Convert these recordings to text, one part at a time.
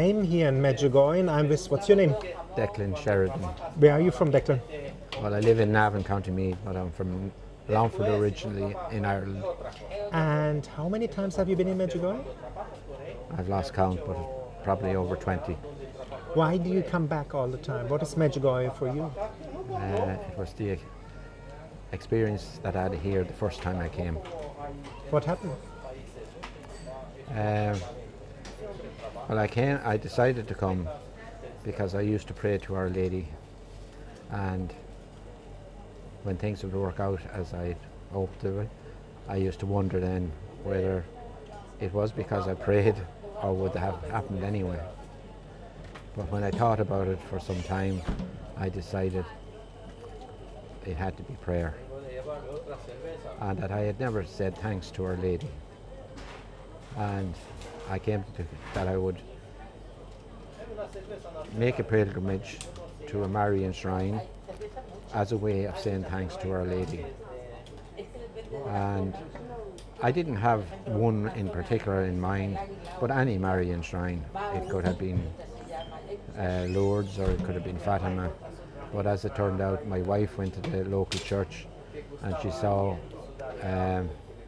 I'm here in Medjugorje and I'm with, what's your name? Declan Sheridan. Where are you from, Declan? Well, I live in Navan, County Meath, but I'm from Longford originally in Ireland. And how many times have you been in Medjugorje? I've lost count, but probably over 20. Why do you come back all the time? What is Medjugorje for you? It was the experience that I had here the first time I came. What happened? Well, I decided to come because I used to pray to Our Lady, and when things would work out as I hoped they would, I used to wonder then whether it was because I prayed or would it have happened anyway. But when I thought about it for some time, I decided it had to be prayer, and that I had never said thanks to Our Lady. And I came to that I would make a pilgrimage to a Marian shrine as a way of saying thanks to Our Lady. And I didn't have one in particular in mind, but any Marian shrine. It could have been Lourdes or it could have been Fatima. But as it turned out, my wife went to the local church and she saw a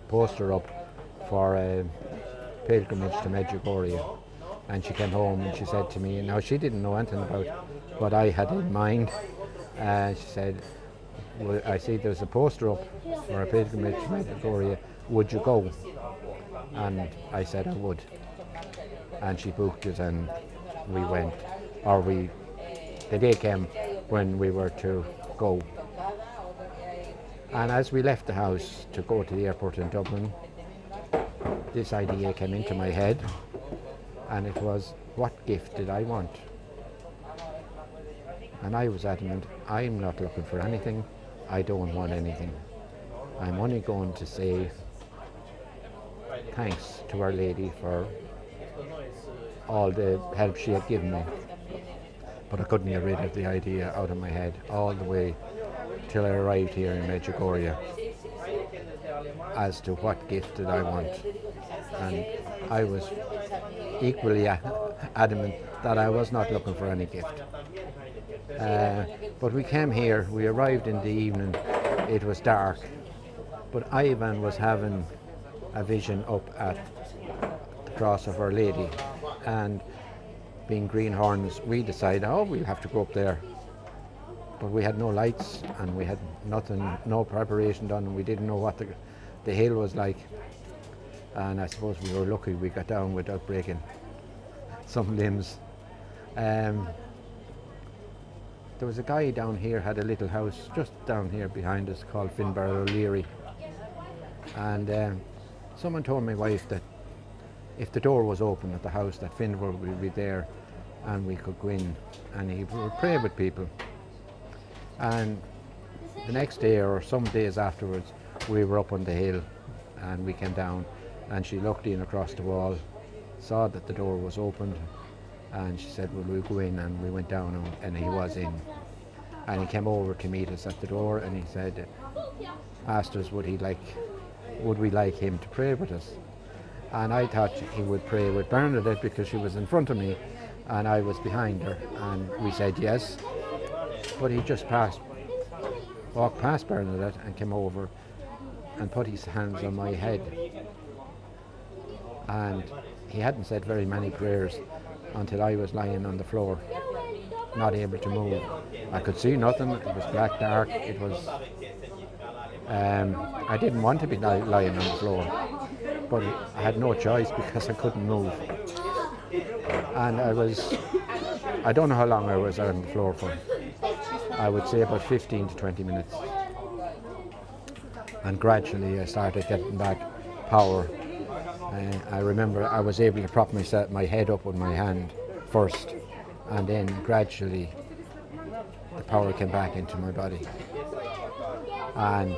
poster up for a pilgrimage to Medjugorje, and she came home and she said to me, now she didn't know anything about what I had in mind, she said, well, I see there's a poster up for a pilgrimage to Medjugorje, would you go? And I said I would, and she booked it and we went, the day came when we were to go. And as we left the house to go to the airport in Dublin, this idea came into my head, and it was, what gift did I want? And I was adamant, I'm not looking for anything, I don't want anything. I'm only going to say thanks to Our Lady for all the help she had given me. But I couldn't get rid of the idea out of my head all the way till I arrived here in Medjugorje as to what gift did I want. And I was equally adamant that I was not looking for any gift. But we came here, we arrived in the evening, it was dark, but Ivan was having a vision up at the cross of Our Lady, and being greenhorns, we decided, we'll have to go up there. But we had no lights and we had nothing, no preparation done, and we didn't know what the hill was like. And I suppose we were lucky we got down without breaking some limbs. There was a guy down here, had a little house just down here behind us called Finbar O'Leary. And someone told my wife that if the door was open at the house, that Finbar would be there and we could go in and he would pray with people. And the next day or some days afterwards, we were up on the hill and we came down, and she looked in across the wall, saw that the door was opened, and she said, well, we'll go in, and we went down and he was in. And he came over to meet us at the door and he said, asked us would we like him to pray with us. And I thought he would pray with Bernadette because she was in front of me and I was behind her, and we said yes. But he just walked past Bernadette and came over and put his hands on my head. And he hadn't said very many prayers until I was lying on the floor, not able to move. I could see nothing, it was black dark, it was... I didn't want to be lying on the floor, but I had no choice because I couldn't move. And I don't know how long I was on the floor for. I would say about 15 to 20 minutes. And gradually I started getting back power. I remember I was able to prop my head up with my hand first, and then gradually the power came back into my body. And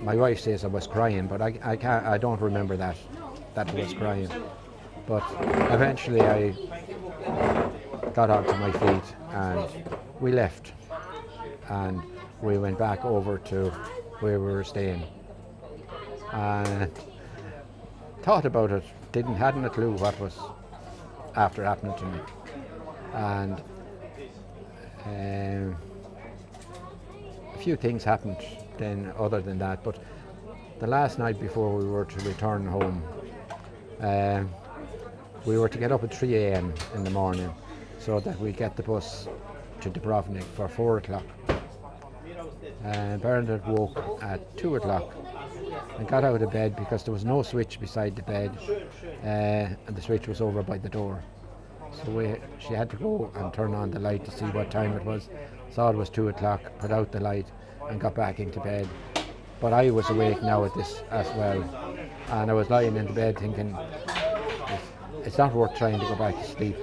my wife says I was crying, but I don't remember that I was crying. But eventually I got onto my feet and we left, and we went back over to where we were staying. And thought about it, hadn't a clue what was after happening to me. And a few things happened then other than that, but the last night before we were to return home, we were to get up at 3 a.m. in the morning so that we get the bus to Dubrovnik for 4 o'clock. Bernadette woke at 2 o'clock and got out of bed because there was no switch beside the bed, and the switch was over by the door. So she had to go and turn on the light to see what time it was. Saw it was 2 o'clock, put out the light and got back into bed. But I was awake now at this as well, and I was lying in the bed thinking, it's not worth trying to go back to sleep.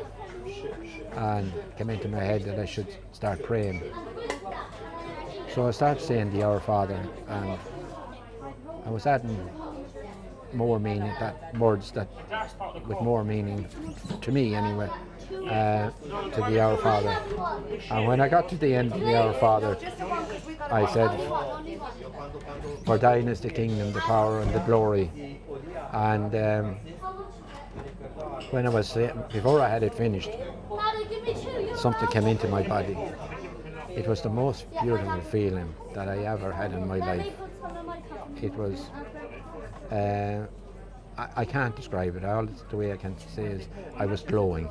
And it came into my head that I should start praying. So I started saying the Our Father, and I was adding more meaning, that words that with more meaning to me anyway, to the Our Father. And when I got to the end of the Our Father, I said, "For thine is the kingdom, the power and the glory." And when I was before I had it finished, something came into my body. It was the most beautiful feeling that I ever had in my life. It was, I can't describe it. All the way I can say is I was glowing,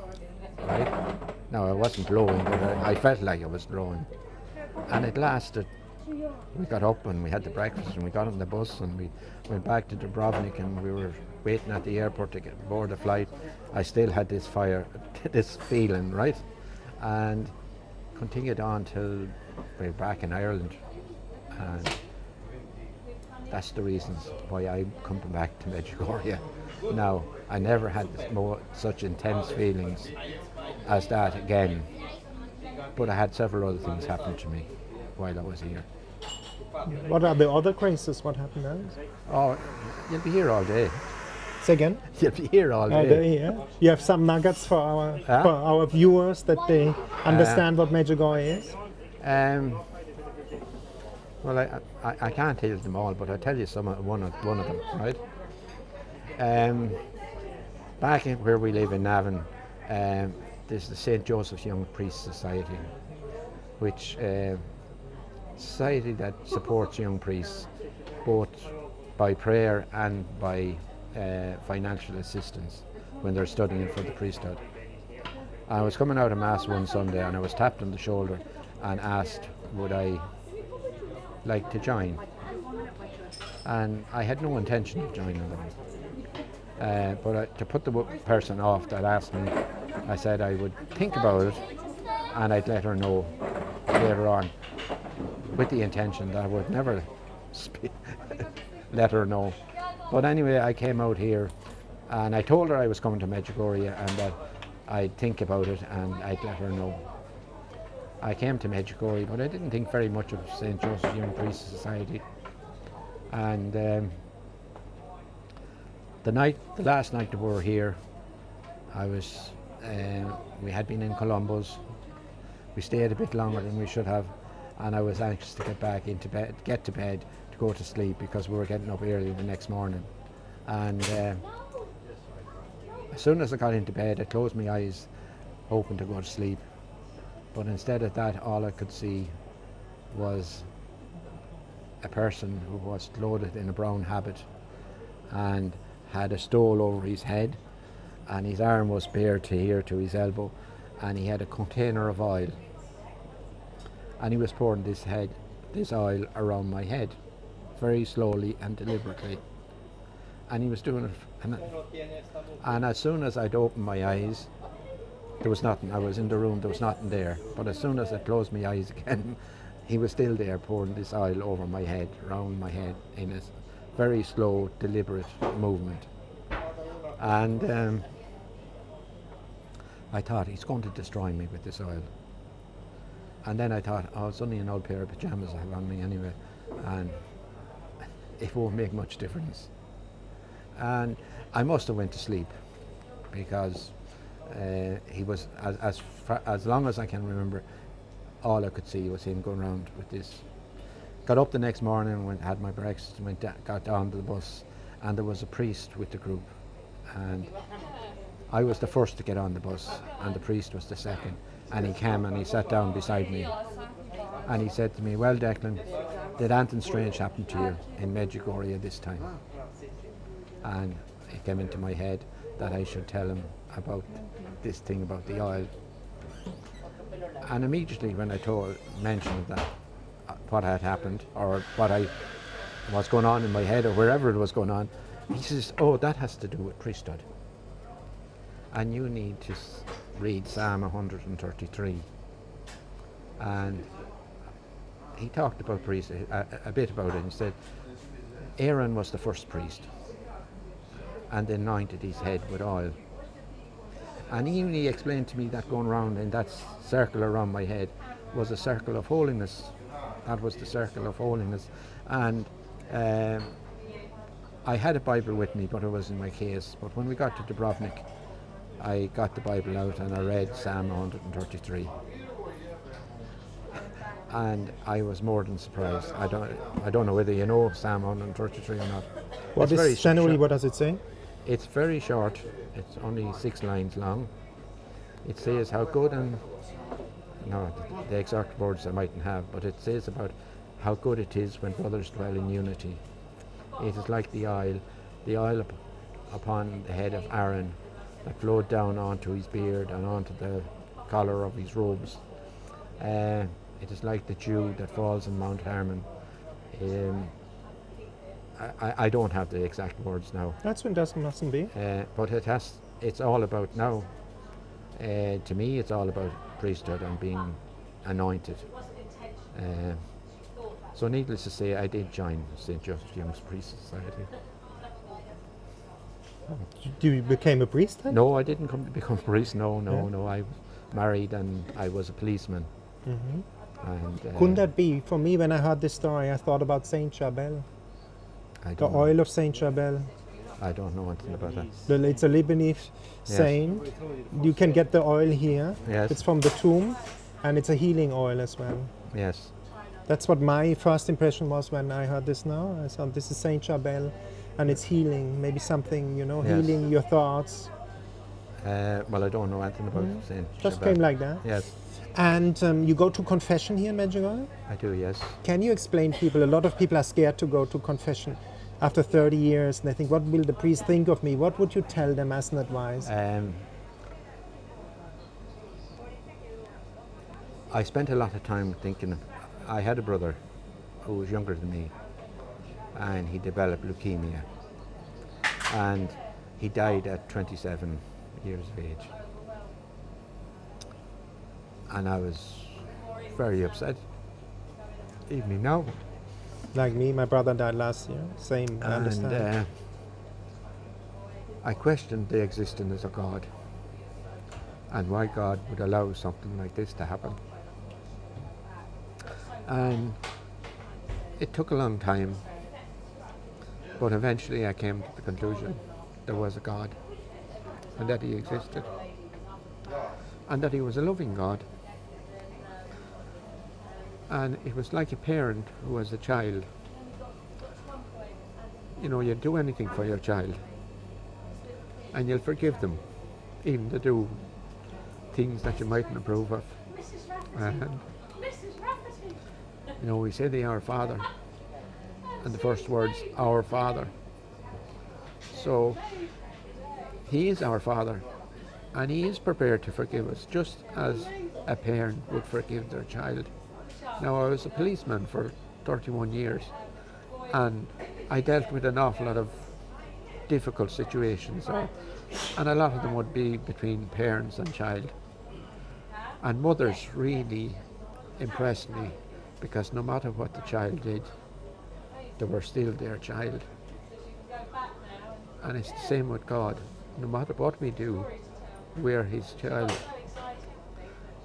right? No, I wasn't glowing, but I felt like I was glowing. And it lasted. We got up and we had the breakfast and we got on the bus and we went back to Dubrovnik and we were waiting at the airport to get board the flight. I still had this fire, this feeling, right? And continued on till we were back in Ireland. And that's the reasons why I'm coming back to Medjugorje. Now, I never had such intense feelings as that again, but I had several other things happen to me while I was here. What are the other graces? What happened else? Oh, you'll be here all day. Say again? You'll be here all day. Yeah. You have some nuggets for our viewers that they understand what Medjugorje is? Well, I can't tell you them all, but I'll tell you one of them, right? Back where we live in Navan, there's the St. Joseph's Young Priest Society, which society that supports young priests both by prayer and by financial assistance when they're studying for the priesthood. I was coming out of Mass one Sunday and I was tapped on the shoulder and asked would I like to join, and I had no intention of joining them, but to put the person off that asked me, I said I would think about it and I'd let her know later on, with the intention that I would never let her know. But anyway, I came out here and I told her I was coming to Medjugorje and that I'd think about it and I'd let her know. I came to Medjugorje, but I didn't think very much of St. Joseph's Young Priest Society. And the last night that we were here, we had been in Columbus. We stayed a bit longer than we should have, and I was anxious to get back into bed, get to bed, to go to sleep because we were getting up early the next morning. And as soon as I got into bed, I closed my eyes, hoping to go to sleep. But instead of that, all I could see was a person who was clothed in a brown habit and had a stole over his head, and his arm was bare to here to his elbow, and he had a container of oil, and he was pouring this oil around my head very slowly and deliberately, and he was doing it, and as soon as I'd opened my eyes, there was nothing. I was in the room, there was nothing there, but as soon as I closed my eyes again, he was still there pouring this oil over my head, around my head, in a very slow, deliberate movement. And I thought, he's going to destroy me with this oil. And then I thought, oh, it's only an old pair of pajamas I have on me anyway, and it won't make much difference. And I must have went to sleep, because he was, as long as I can remember, all I could see was him going around with this. Got up the next morning, had my breakfast, got down to the bus, and there was a priest with the group, and I was the first to get on the bus, and the priest was the second. And he came and he sat down beside me. And he said to me, "Well, Declan, did anything strange happen to you in Medjugorje this time?" And it came into my head that I should tell him about this thing about the oil. And immediately when I mentioned that what had happened, or what was going on in my head, or wherever it was going on, he says, "Oh, that has to do with priesthood. And you need to read Psalm 133. And he talked about priesthood, a bit about it. He said, Aaron was the first priest, and they anointed his head with oil. And he explained to me that going round in that circle around my head was a circle of holiness. That was the circle of holiness. And I had a Bible with me, but it was in my case. But when we got to Dubrovnik, I got the Bible out and I read Psalm 133. And I was more than surprised. I don't know whether you know Psalm 133 or not. What is generally, what does it say? It's very short. It's only 6 lines long. It says how good and, the exact words I mightn't have, but it says about how good it is when brothers dwell in unity. It is like the oil upon the head of Aaron that flowed down onto his beard and onto the collar of his robes. It is like the dew that falls on Mount Hermon. I don't have the exact words now. That's when it mustn't be. But it's all about now. To me, it's all about priesthood and being anointed. So needless to say, I did join St. Joseph Young's Priest Society. You became a priest then? No, I didn't become a priest. No. I was married and I was a policeman. Mm-hmm. And, couldn't that be? For me, when I heard this story, I thought about Saint Charbel. The oil of Saint Charbel. I don't know anything about that. It's a Lebanese saint. You can get the oil here. Yes. It's from the tomb, and it's a healing oil as well. Yes. That's what my first impression was when I heard this now. I thought this is Saint Charbel, and it's healing. Maybe something, healing your thoughts. Well, I don't know anything about Saint Charbel. Just came like that. Yes. And you go to confession here in Medjugorje? I do, yes. Can you explain people? A lot of people are scared to go to confession after 30 years, and they think, what will the priest think of me? What would you tell them as an advice? I spent a lot of time thinking. I had a brother who was younger than me, and he developed leukemia, and he died at 27 years of age. And I was very upset, even now. Like me, my brother died last year. Same, I understand. I questioned the existence of God and why God would allow something like this to happen. And it took a long time, but eventually I came to the conclusion there was a God, and that He existed, and that He was a loving God. And it was like a parent who was a child. You'd do anything for your child, and you'll forgive them, even to do things that you mightn't approve of. And, we say the Our Father, and the first words, Our Father. So He is our Father, and He is prepared to forgive us, just as a parent would forgive their child. Now, I was a policeman for 31 years, and I dealt with an awful lot of difficult situations, and a lot of them would be between parents and child. And mothers really impressed me, because no matter what the child did, they were still their child. And it's the same with God. No matter what we do, we're His child,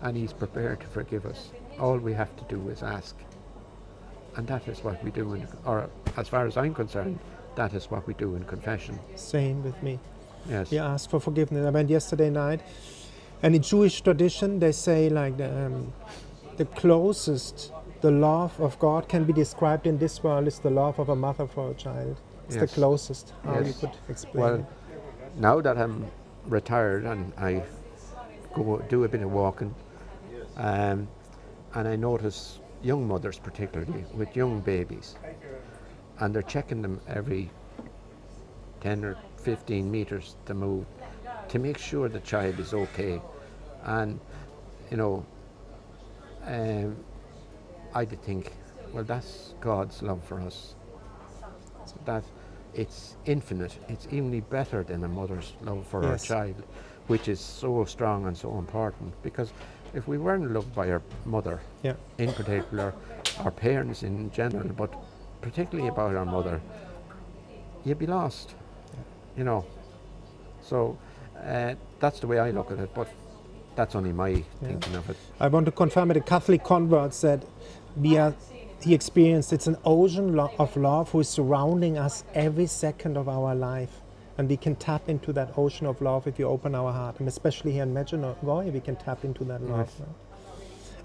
and He's prepared to forgive us. All we have to do is ask. And that is what we do, or as far as I'm concerned, that is what we do in confession. Same with me. Yes. You ask for forgiveness. I went yesterday night, and in Jewish tradition they say like the closest the love of God can be described in this world is the love of a mother for a child. It's the closest. How you could explain well, it. Now that I'm retired and I go do a bit of walking, and I notice young mothers particularly with young babies, and they're checking them every 10 or 15 meters to move to make sure the child is okay. And you know, I did think, well, that's God's love for us. That it's infinite. It's even better than a mother's love for her Yes. child, which is so strong and so important. Because if we weren't loved by our mother, Yeah. in particular, our parents in general, but particularly about our mother, you'd be lost. You know. So that's the way I look at it. But that's only my thinking of it. I want to confirm it. A Catholic convert said, he experienced it's an ocean of love who is surrounding us every second of our life. And we can tap into that ocean of love if we open our heart. And especially here in Medjugorje, we can tap into that love. Yes. Right?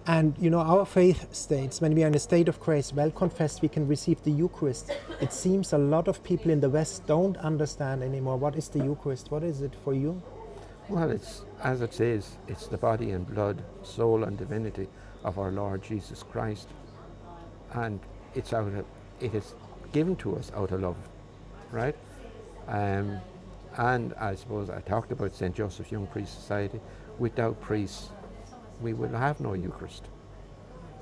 And you know, our faith states, when we are in a state of grace, well confessed, we can receive the Eucharist. It seems a lot of people in the West don't understand anymore. What is the Eucharist? What is it for you? Well, it's, as it says, it's the body and blood, soul and divinity of our Lord Jesus Christ. And it is given to us out of love, right? And I suppose I talked about St. Joseph's Young Priest Society. Without priests, we will have no Eucharist.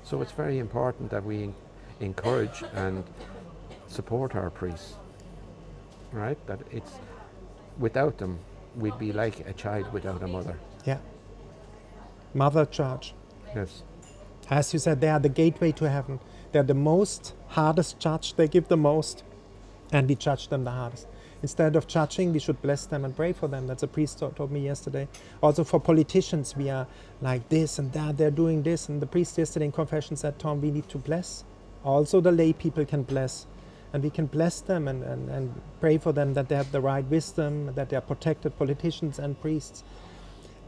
So it's very important that we encourage and support our priests, right? That it's, without them, we'd be like a child without a mother. Yeah. Mother Church. Yes. As you said, they are the gateway to heaven. They're the most hardest judge. They give the most, and we judge them the hardest. Instead of judging, we should bless them and pray for them. That's a priest told me yesterday. Also for politicians, we are like this and that. They're doing this. And the priest yesterday in confession said, Tom, we need to bless. Also the lay people can bless. And we can bless them and pray for them that they have the right wisdom, that they are protected, politicians and priests.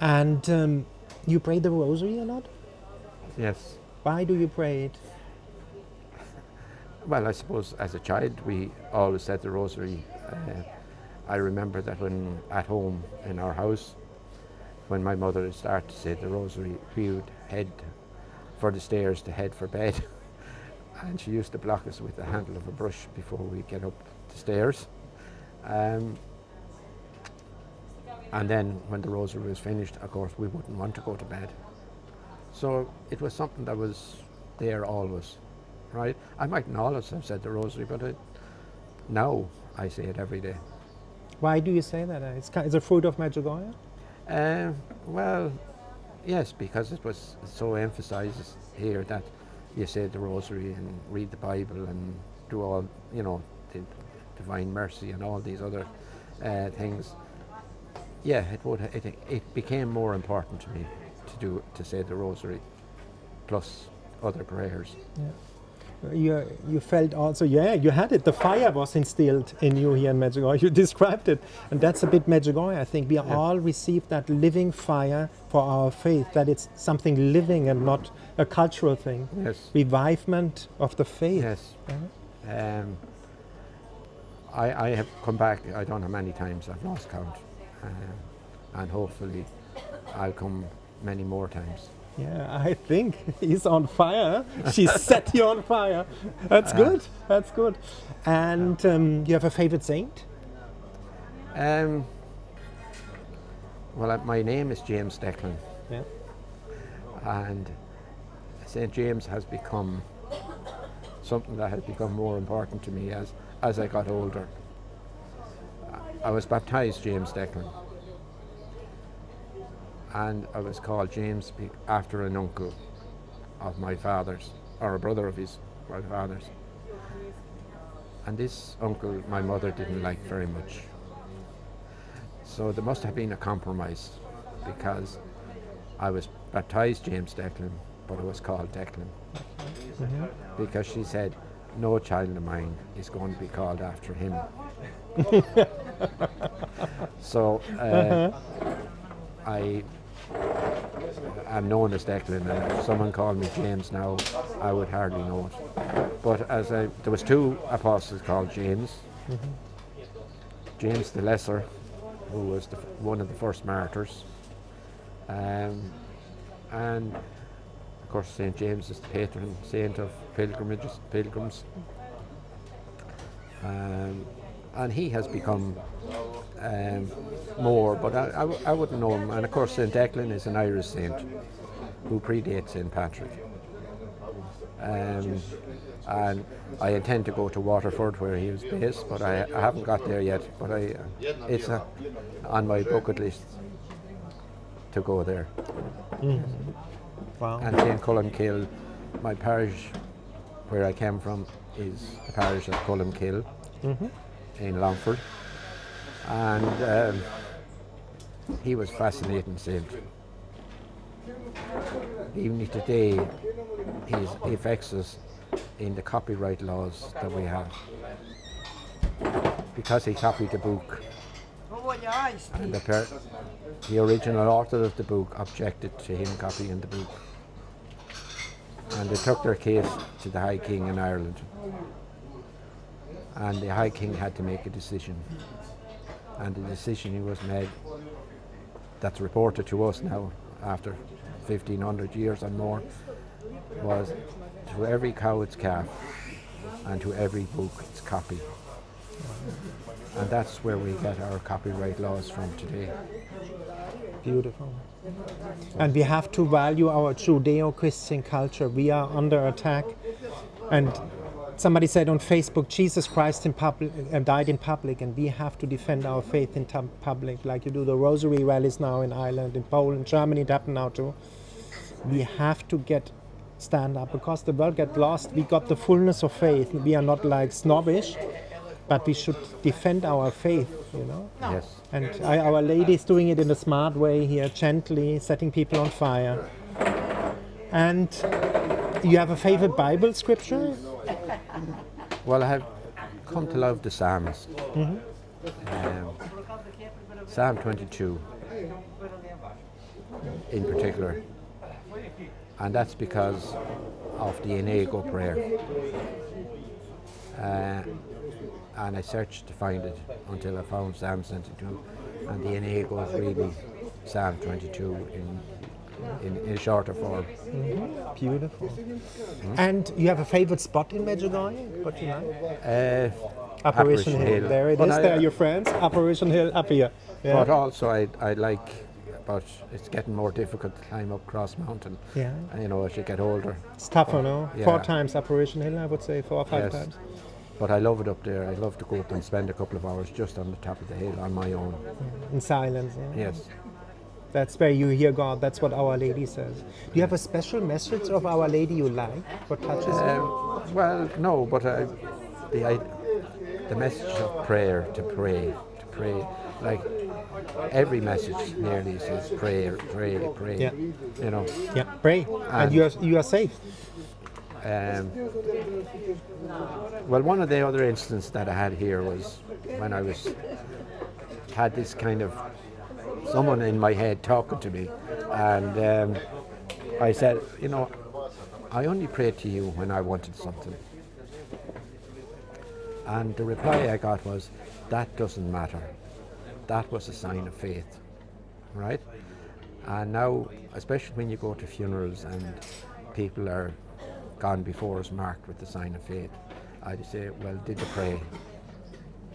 And you pray the rosary a lot? Yes. Why do you pray it? Well, I suppose as a child we always said the rosary. I remember that when at home in our house, when my mother would start to say the rosary, we would head for the stairs to head for bed. And she used to block us with the handle of a brush before we get up the stairs. And then when the rosary was finished, of course, we wouldn't want to go to bed. So it was something that was there always, right? I mightn't always have said the rosary, but now I say it every day. Why do you say that? It's a fruit of Medjugorje? Well, yes, because it was so emphasized here that you say the rosary and read the Bible and do all, you know, the Divine Mercy and all these other things. Yeah, it became more important to me to say the rosary plus other prayers. Yeah. You felt also, you had it. The fire was instilled in you here in Medjugorje. You described it. And that's a bit Medjugorje, I think. We all received that living fire for our faith, that it's something living and not a cultural thing. Yes. Revivement of the faith. Yes. I have come back, I don't know how many times, I've lost count. And hopefully I'll come many more times. Yeah, I think he's on fire. She set you on fire. That's good. That's good. And you have a favorite saint? Well, my name is James Declan. Yeah. And St. James has become something that has become more important to me as I got older. I was baptized James Declan. And I was called James after an uncle of my father's, or a brother of my father's. And this uncle my mother didn't like very much. So there must have been a compromise, because I was baptized James Declan, but I was called Declan. Mm-hmm. Because she said, no child of mine is going to be called after him. So I'm known as Declan, and if someone called me James now, I would hardly know it. But there was two apostles called James. Mm-hmm. James the Lesser who was one of the first martyrs. And of course St. James is the patron saint of pilgrims. And he has become more, but I wouldn't know him. And of course St. Declan is an Irish saint who predates St. Patrick. And I intend to go to Waterford where he was based, but I haven't got there yet. But it's on my bucket list to go there. Wow. And St. Columkill, my parish where I came from is the parish of Columkill in Longford. And he was a fascinating saint. Even today, he affects us in the copyright laws that we have. Because he copied the book, and the original author of the book objected to him copying the book. And they took their case to the High King in Ireland. And the High King had to make a decision. And the decision he was made, that's reported to us now after 1500 years and more, was to every cow its calf and to every book its copy. And that's where we get our copyright laws from today. Beautiful. And we have to value our Judeo-Christian culture. We are under attack. And somebody said on Facebook, Jesus Christ died in public, and we have to defend our faith in public. Like you do the Rosary rallies now in Ireland, in Poland, Germany, it happened now too. We have to stand up because the world get lost. We got the fullness of faith. We are not like snobbish, but we should defend our faith, you know. Yes. And Our Lady is doing it in a smart way here, gently setting people on fire. And you have a favorite Bible scripture? Well, I have come to love the Psalms. Psalm 22 in particular. And that's because of the Inego prayer. And I searched to find it until I found Psalm 22. And the Inego is really Psalm 22 in shorter form. Beautiful. And you have a favorite spot in Medjugorje? What do you like? Apparition Hill. There it is. There are your friends. Apparition Hill up here. Yeah. But also I like, but it's getting more difficult to climb up Cross Mountain. Yeah. You know, as you get older. It's tougher, no? Yeah. 4 times Apparition Hill, I would say, 4 or 5 Yes. times. But I love it up there. I love to go up and spend a couple of hours just on the top of the hill on my own. In silence. Yeah. Yes. That's where you hear God. That's what Our Lady says. Do you have a special message of Our Lady you like? What touches you? Well, no, but the message of prayer, to pray, like every message nearly says pray. Yeah. You know. Yeah, pray, and you are safe. Well, one of the other instances that I had here was when I had this kind of someone in my head talking to me, and I said, you know, I only prayed to you when I wanted something. And the reply I got was, that doesn't matter. That was a sign of faith, right? And now, especially when you go to funerals and people are gone before us marked with the sign of faith, I'd say, well, did you pray?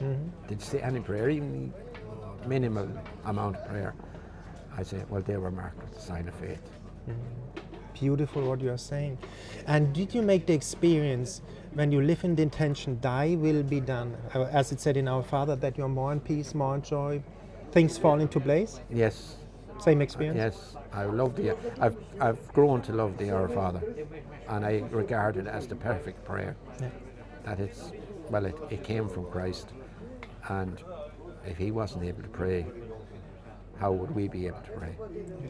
Did you say any prayer, even minimal amount of prayer? I say, well, they were marked with the sign of faith. Beautiful what you are saying. And did you make the experience when you live in the intention, thy will be done, as it said in Our Father, that you're more in peace, more in joy, things fall into place? Yes. Same experience? Yes, I love I've grown to love the Our Father, and I regard it as the perfect prayer. Yeah. That it came from Christ, and if he wasn't able to pray, how would we be able to pray?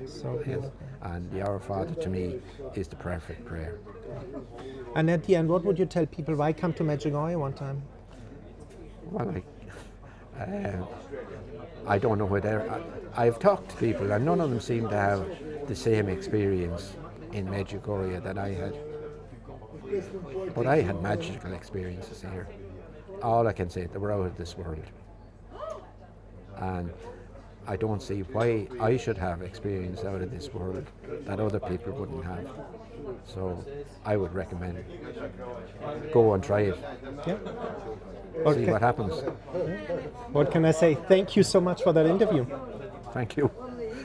So beautiful. And the Our Father to me is the perfect prayer. And at the end, what would you tell people? Why come to Medjugorje one time? Well, I don't know whether I've talked to people, and none of them seem to have the same experience in Medjugorje that I had. But I had magical experiences here. All I can say, they were out of this world. And I don't see why I should have experience out of this world that other people wouldn't have. So I would recommend go and try it. Yeah. See Okay. what happens. What can I say? Thank you so much for that interview. Thank you.